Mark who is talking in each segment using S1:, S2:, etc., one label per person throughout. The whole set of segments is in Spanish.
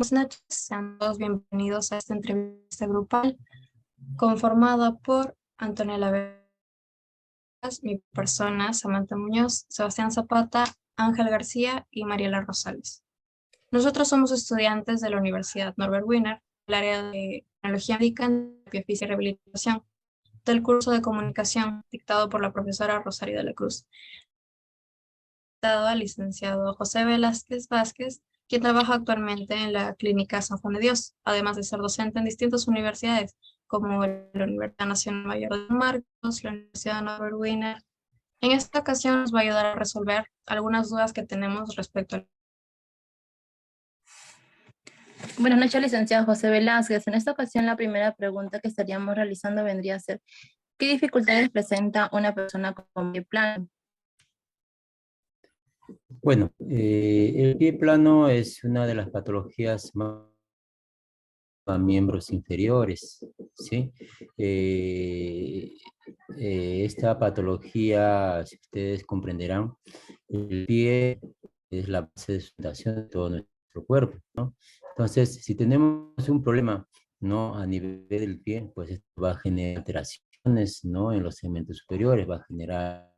S1: Buenas noches, sean todos bienvenidos a esta entrevista grupal conformada por Antonella Vegas, mi persona, Samantha Muñoz, Sebastián Zapata, Ángel García y Mariela Rosales. Nosotros somos estudiantes de la Universidad Norbert Wiener, el área de tecnología médica, terapia física y rehabilitación, del curso de comunicación dictado por la profesora Rosario de la Cruz, dado al licenciado José Velázquez Vázquez, quien trabaja actualmente en la Clínica San Juan de Dios, además de ser docente en distintas universidades, como la Universidad Nacional Mayor de San Marcos, la Universidad Norbert Wiener. En esta ocasión nos va a ayudar a resolver algunas dudas que tenemos respecto al...
S2: Buenas noches, licenciado José Velázquez. En esta ocasión, la primera pregunta que estaríamos realizando vendría a ser: ¿qué dificultades presenta una persona con pie plano?
S3: Bueno, el pie plano es una de las patologías más a miembros inferiores, ¿sí? Esta patología, si ustedes comprenderán, el pie es la base de sustentación de todo nuestro cuerpo, ¿no? Entonces, si tenemos un problema, ¿no?, a nivel del pie, pues esto va a generar alteraciones, ¿no?, en los segmentos superiores, va a generar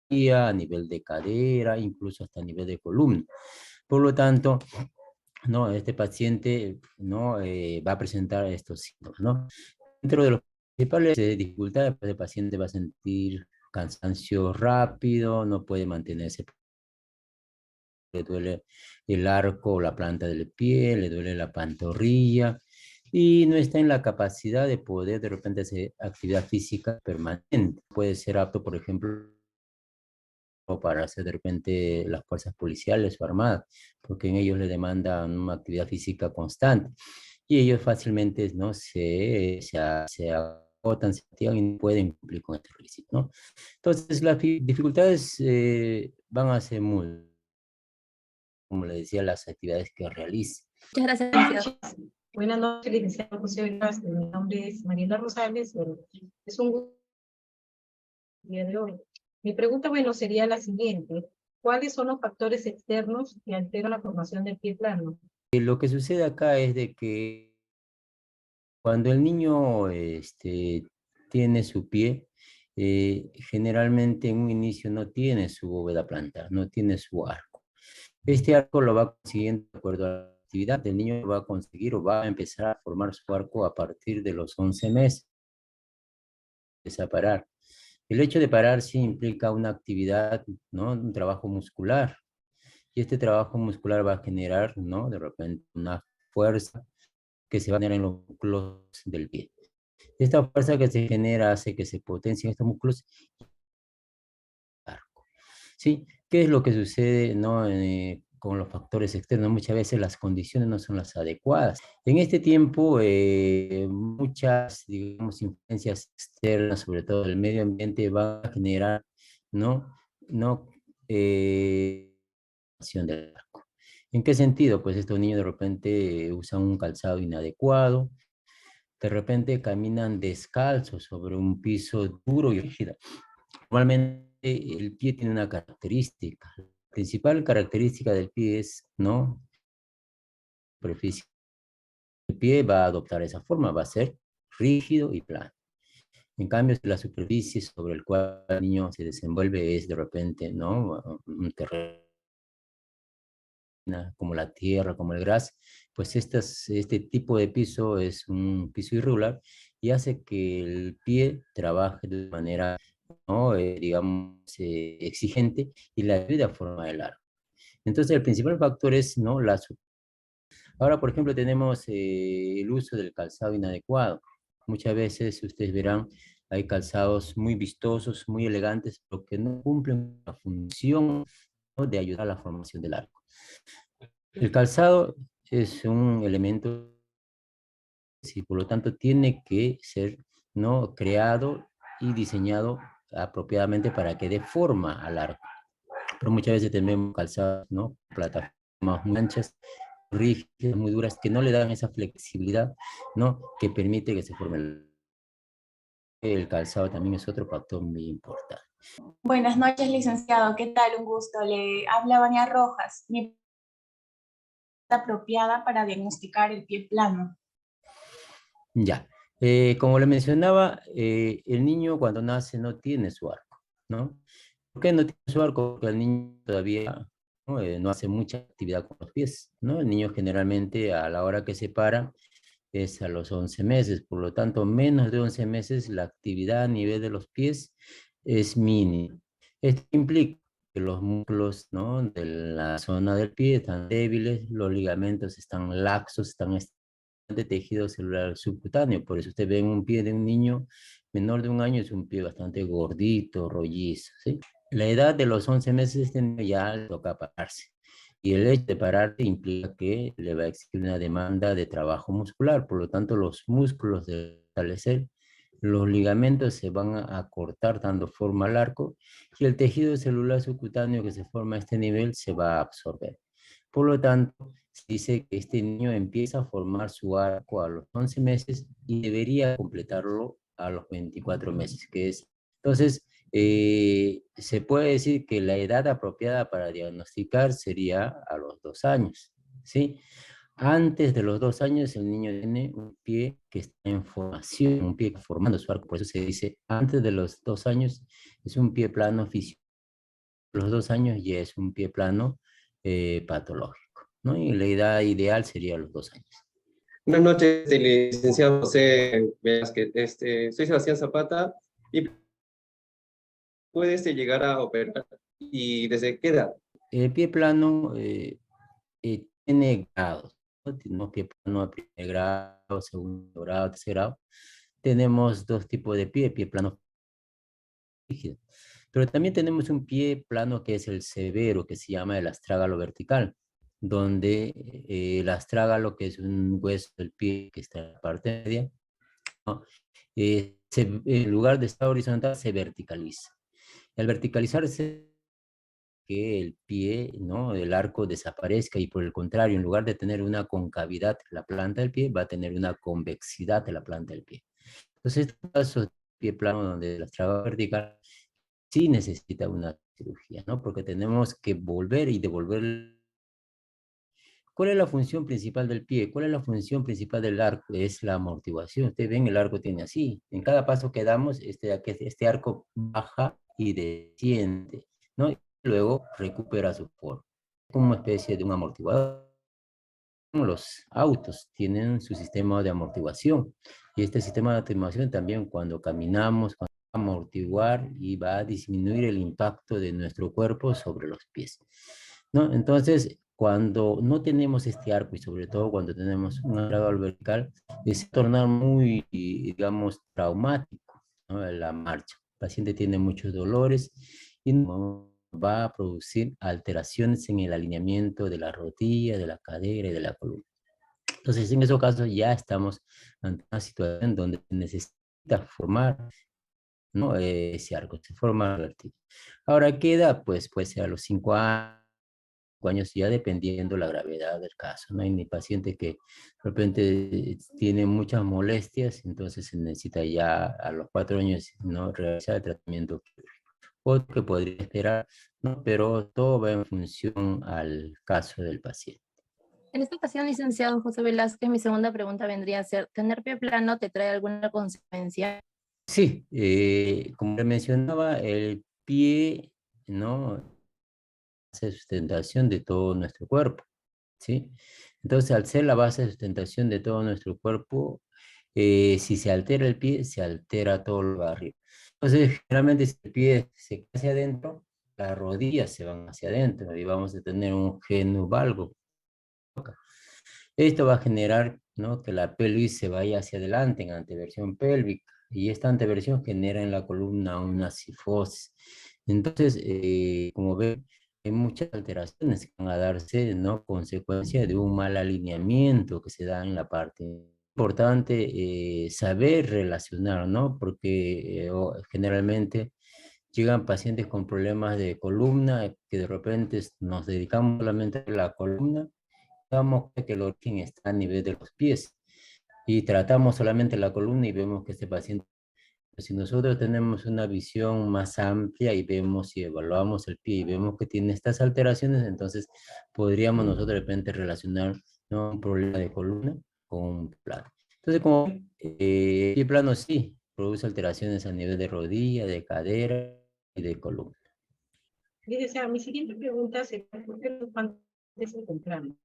S3: a nivel de cadera, incluso hasta a nivel de columna. Por lo tanto, ¿no?, este paciente, ¿no?, va a presentar estos síntomas, ¿no? Dentro de los principales dificultades, pues, el paciente va a sentir cansancio rápido, no puede mantenerse, le duele el arco o la planta del pie, le duele la pantorrilla y no está en la capacidad de poder de repente hacer actividad física permanente. Puede ser apto, por ejemplo, o para hacer de repente las fuerzas policiales o armadas, porque en ellos le demandan una actividad física constante y ellos fácilmente, ¿no?, se agotan, se fatigan y no pueden cumplir con este requisito, ¿no? Entonces las dificultades van a ser muy, como le decía, las actividades que realice.
S2: Muchas gracias, licenciado.
S4: Buenas noches, licenciado José Velázquez. Mi nombre es Mariela Rosales. Es un gusto el día de hoy. Mi pregunta, bueno, sería la siguiente. ¿Cuáles son los factores externos que alteran la formación del pie plano?
S3: Lo que sucede acá es de que cuando el niño tiene su pie, generalmente en un inicio no tiene su bóveda plantar, no tiene su arco. Este arco lo va consiguiendo de acuerdo a la actividad. El niño va a conseguir o va a empezar a formar su arco a partir de los 11 meses. Empieza a parar. El hecho de parar sí implica una actividad, ¿no?, un trabajo muscular. Y este trabajo muscular va a generar, ¿no?, de repente una fuerza que se va a generar en los músculos del pie. Esta fuerza que se genera hace que se potencien estos músculos. ¿Sí? ¿Qué es lo que sucede, no, con los factores externos? Muchas veces las condiciones no son las adecuadas. En este tiempo, muchas, digamos, influencias externas, sobre todo el medio ambiente, van a generar, ¿no? No, acción del arco. ¿En qué sentido? Pues estos niños de repente usan un calzado inadecuado, de repente caminan descalzos sobre un piso duro y rígido. Normalmente el pie tiene una característica. La principal característica del pie es, ¿no?, superficie. El pie va a adoptar esa forma, va a ser rígido y plano. En cambio, si la superficie sobre el cual el niño se desenvuelve es de repente, ¿no?, un terreno como la tierra, como el gras, pues este tipo de piso es un piso irregular y hace que el pie trabaje de manera, ¿no?, digamos, exigente y la ayude a formar el arco. Entonces, el principal factor es, ¿no?, la superficie. Ahora, por ejemplo, tenemos el uso del calzado inadecuado. Muchas veces ustedes verán, hay calzados muy vistosos, muy elegantes, pero que no cumplen la función, ¿no?, de ayudar a la formación del arco. El calzado es un elemento y por lo tanto tiene que ser, ¿no?, creado y diseñado apropiadamente para que dé forma al arco. Pero muchas veces tenemos calzados, ¿no?, plataformas muy anchas, rígidas, muy duras, que no le dan esa flexibilidad, ¿no?, que permite que se forme el calzado. También es otro factor muy importante.
S5: Buenas noches, licenciado. ¿Qué tal? Un gusto. Le habla Vania Rojas. Mi apropiada para diagnosticar el pie plano?
S3: Ya. Como le mencionaba, el niño cuando nace no tiene su arco, ¿no? ¿Por qué no tiene su arco? Porque el niño todavía no hace mucha actividad con los pies, ¿no? El niño generalmente a la hora que se para es a los 11 meses, por lo tanto, menos de 11 meses la actividad a nivel de los pies es mínima. Esto implica que los músculos, ¿no?, de la zona del pie están débiles, los ligamentos están laxos, están de tejido celular subcutáneo. Por eso usted ve en un pie de un niño menor de un año, es un pie bastante gordito, rollizo, ¿sí? La edad de los 11 meses este niño ya le toca pararse. Y el hecho de pararse implica que le va a existir una demanda de trabajo muscular. Por lo tanto, los músculos de fortalecer, los ligamentos se van a cortar dando forma al arco y el tejido celular subcutáneo que se forma a este nivel se va a absorber. Por lo tanto, se dice que este niño empieza a formar su arco a los 11 meses y debería completarlo a los 24 meses, que es, entonces, se puede decir que la edad apropiada para diagnosticar sería a los 2 años, ¿sí? Antes de los 2 años el niño tiene un pie que está en formación, un pie formando su arco, por eso se dice antes de los 2 años es un pie plano físico, los 2 años ya es un pie plano patológico, ¿no? Y la edad ideal sería los 2 años.
S6: Buenas noches, licenciado José Velázquez. Soy Sebastián Zapata y puede llegar a operar. ¿Y desde qué edad?
S3: El pie plano tiene grados, ¿no? Tenemos pie plano a primer grado, segundo grado, tercer grado. Tenemos dos tipos de pie plano rígido. Pero también tenemos un pie plano que es el severo, que se llama el astrágalo vertical, donde el astrágalo, que es un hueso del pie que está en la parte media, ¿no? En lugar de estar horizontal, se verticaliza. Al verticalizarse, que el pie, ¿no?, el arco desaparezca y por el contrario, en lugar de tener una concavidad la planta del pie, va a tener una convexidad de la planta del pie. Entonces, este caso de pie plano donde el astrágalo vertical sí necesita una cirugía, ¿no? Porque tenemos que volver y devolver. ¿Cuál es la función principal del pie? ¿Cuál es la función principal del arco? Es la amortiguación. Ustedes ven, el arco tiene así. En cada paso que damos, este arco baja y desciende, ¿no? Y luego recupera su forma. Como una especie de un amortiguador. Los autos tienen su sistema de amortiguación. Y este sistema de amortiguación también cuando caminamos, cuando va a amortiguar y va a disminuir el impacto de nuestro cuerpo sobre los pies, ¿no? Entonces, cuando no tenemos este arco y sobre todo cuando tenemos un astrágalo vertical, es tornar muy, digamos, traumático, ¿no?, la marcha. El paciente tiene muchos dolores y no va a producir alteraciones en el alineamiento de la rodilla, de la cadera y de la columna. Entonces, en esos casos ya estamos ante una situación donde necesita formar, ¿no?, ese arco, se forma vertical. Ahora, ¿qué edad? Pues puede ser a los 5 años, ya dependiendo la gravedad del caso, ¿no? Hay mi paciente que de repente tiene muchas molestias, entonces se necesita ya a los 4 años, ¿no?, realizar el tratamiento o que podría esperar, ¿no? Pero todo va en función al caso del paciente.
S2: En esta ocasión, licenciado José Velázquez, mi segunda pregunta vendría a ser, ¿tener pie plano te trae alguna consecuencia?
S3: Sí, como le mencionaba, el pie, ¿no?, hace sustentación de todo nuestro cuerpo, ¿sí? Entonces, al ser la base de sustentación de todo nuestro cuerpo, si se altera el pie, se altera todo lo de arriba. Entonces, generalmente si el pie se cae hacia adentro, las rodillas se van hacia adentro y vamos a tener un genu valgo. Esto va a generar, ¿no?, que la pelvis se vaya hacia adelante en anteversión pélvica y esta anteversión genera en la columna una cifosis. Entonces, como ven, hay muchas alteraciones que van a darse, ¿no?, consecuencia de un mal alineamiento que se da en la parte. Importante saber relacionar, ¿no? Porque generalmente llegan pacientes con problemas de columna que de repente nos dedicamos solamente a la columna, damos que el origen está a nivel de los pies y tratamos solamente la columna y vemos que este paciente Si nosotros tenemos una visión más amplia y vemos y evaluamos el pie y vemos que tiene estas alteraciones, entonces podríamos nosotros de repente relacionar, ¿no?, un problema de columna con un plano. Entonces, como el pie plano sí produce alteraciones a nivel de rodilla, de cadera y de columna.
S4: Licenciada, mi siguiente pregunta sería, ¿por qué los guantes se encontramos?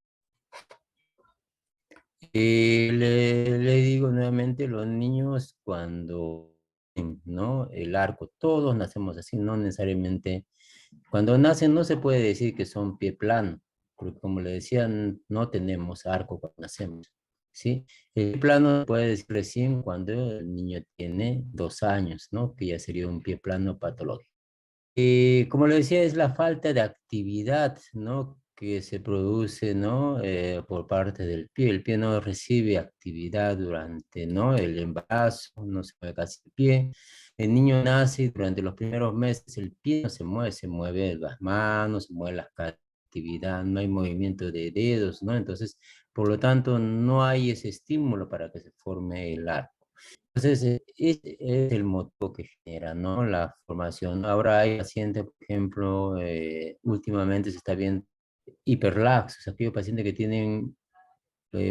S3: Le digo nuevamente, los niños cuando, ¿no?, el arco, todos nacemos así, no necesariamente, cuando nacen no se puede decir que son pie plano, porque como le decían, no tenemos arco cuando nacemos, ¿sí? El pie plano puede decir recién cuando el niño tiene 2 años, ¿no?, que ya sería un pie plano patológico. Como le decía, es la falta de actividad, ¿no?, que se produce, ¿no?, por parte del pie. El pie no recibe actividad durante, ¿no?, el embarazo, no se mueve casi el pie. El niño nace y durante los primeros meses el pie no se mueve las manos, se mueve la actividad, no hay movimiento de dedos, ¿no? Entonces, por lo tanto, no hay ese estímulo para que se forme el arco. Entonces, es el motivo que genera, ¿no?, la formación. Ahora hay pacientes, por ejemplo, últimamente se está viendo hiperlaxos, aquellos pacientes que tienen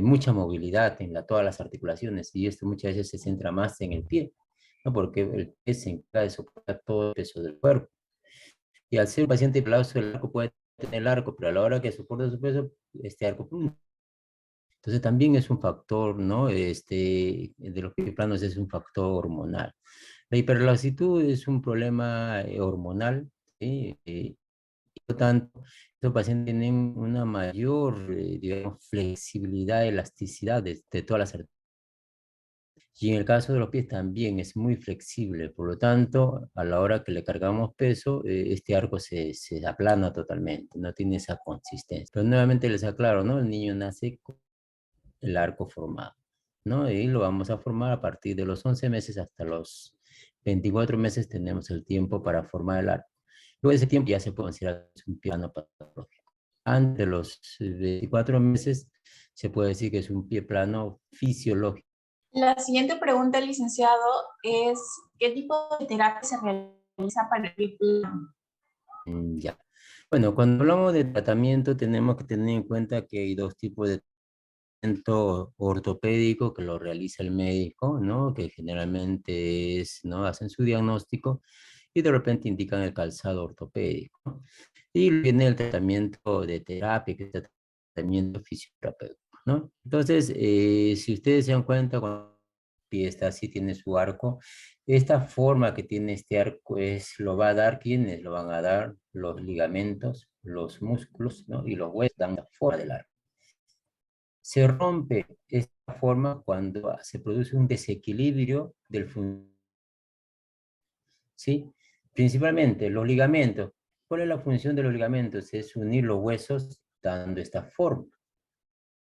S3: mucha movilidad en todas las articulaciones, y esto muchas veces se centra más en el pie, ¿no?, porque el pie se encarga de soportar todo el peso del cuerpo. Y al ser un paciente hiperlaxo, el arco puede tener el arco, pero a la hora que soporta su peso, este arco, ¡pum! Entonces también es un factor, ¿no?, de los pies planos es un factor hormonal. La hiperlaxitud es un problema hormonal, ¿sí? Por lo tanto, estos pacientes tienen una mayor, digamos, flexibilidad, elasticidad de todas las arterias. Y en el caso de los pies también es muy flexible, por lo tanto, a la hora que le cargamos peso, este arco se aplana totalmente, no tiene esa consistencia. Pero nuevamente les aclaro, ¿no?, el niño nace con el arco formado, ¿no? Y lo vamos a formar a partir de los 11 meses hasta los 24 meses tenemos el tiempo para formar el arco. Luego de ese tiempo ya se puede considerar un pie plano patológico. Antes de los 24 meses se puede decir que es un pie plano fisiológico.
S5: La siguiente pregunta, licenciado, es ¿qué tipo de terapia se realiza para el pie plano?
S3: Ya. Bueno, cuando hablamos de tratamiento tenemos que tener en cuenta que hay 2 tipos de tratamiento: ortopédico, que lo realiza el médico, ¿no?, que generalmente es, ¿no?, hacen su diagnóstico y de repente indican el calzado ortopédico, ¿no? Y viene el tratamiento de terapia, que es el tratamiento fisioterapéutico, ¿no? Entonces, si ustedes se dan cuenta, cuando el pie está así, tiene su arco, esta forma que tiene este arco lo va a dar, ¿quiénes lo van a dar? Los ligamentos, los músculos, ¿no?, y los huesos dan la forma del arco. Se rompe esta forma cuando se produce un desequilibrio del funcionamiento, ¿sí? Principalmente los ligamentos. ¿Cuál es la función de los ligamentos? Es unir los huesos dando esta forma.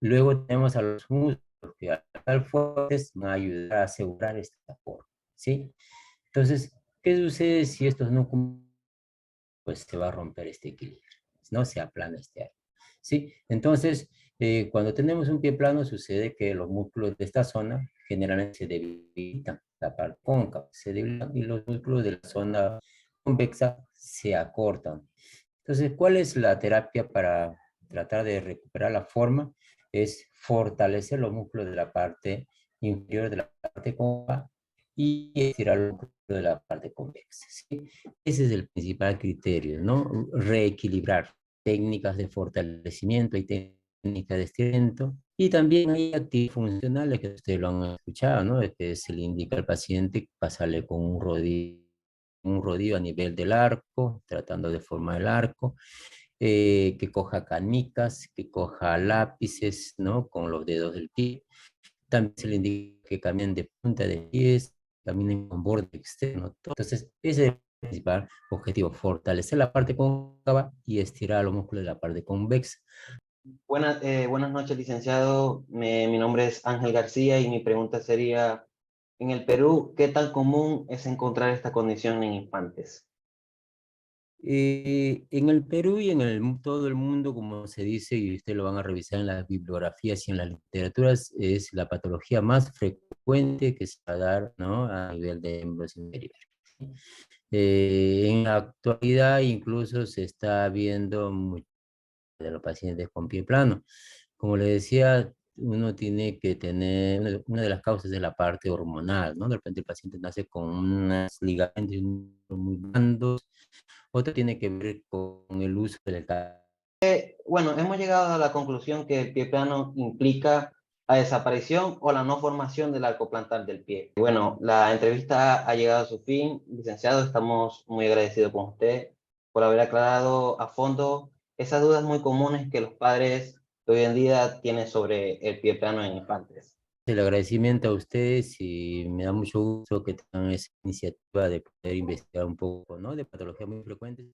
S3: Luego tenemos a los músculos que al estar fuertes van a ayudar a asegurar esta forma, ¿sí? Entonces, ¿qué sucede si estos no cumplen? Pues se va a romper este equilibrio, ¿no? Se aplana este arco, ¿sí? Entonces, cuando tenemos un pie plano, sucede que los músculos de esta zona generalmente se debilitan, la parte cóncava se debilitan y los músculos de la zona convexa se acortan. Entonces, ¿cuál es la terapia para tratar de recuperar la forma? Es fortalecer los músculos de la parte inferior de la parte cóncava y estirar los músculos de la parte convexa, ¿sí? Ese es el principal criterio, ¿no? Reequilibrar técnicas de fortalecimiento y técnicas de estiramiento. Y también hay actividades funcionales que ustedes lo han escuchado, ¿no? Es que se le indica al paciente pasarle con un rodillo a nivel del arco, tratando de formar el arco, que coja canicas, que coja lápices, ¿no?, con los dedos del pie. También se le indica que caminen de punta de pies, caminen con borde externo. Entonces, ese es el principal objetivo: fortalecer la parte cóncava y estirar los músculos de la parte convexa.
S7: Buenas noches, licenciado. Mi nombre es Ángel García y mi pregunta sería, en el Perú, ¿qué tan común es encontrar esta condición en infantes?
S3: En el Perú y en todo el mundo, como se dice, y ustedes lo van a revisar en las bibliografías y en las literaturas, es la patología más frecuente frecuente que se va a dar, ¿no?, a nivel de miembros inferiores. En la actualidad incluso se está viendo mucho de los pacientes con pie plano. Como le decía, uno tiene que tener, una de las causas es la parte hormonal, ¿no? De repente el paciente nace con unos ligamentos muy blandos, otra tiene que ver con el uso del calcio.
S7: Bueno, hemos llegado a la conclusión que el pie plano implica la desaparición o la no formación del arco plantar del pie. Bueno, la entrevista ha llegado a su fin. Licenciado, estamos muy agradecidos con usted por haber aclarado a fondo esas dudas muy comunes que los padres de hoy en día tienen sobre el pie plano en infantes.
S3: El agradecimiento a ustedes y me da mucho gusto que tengan esa iniciativa de poder investigar un poco, ¿no?, de patologías muy frecuentes.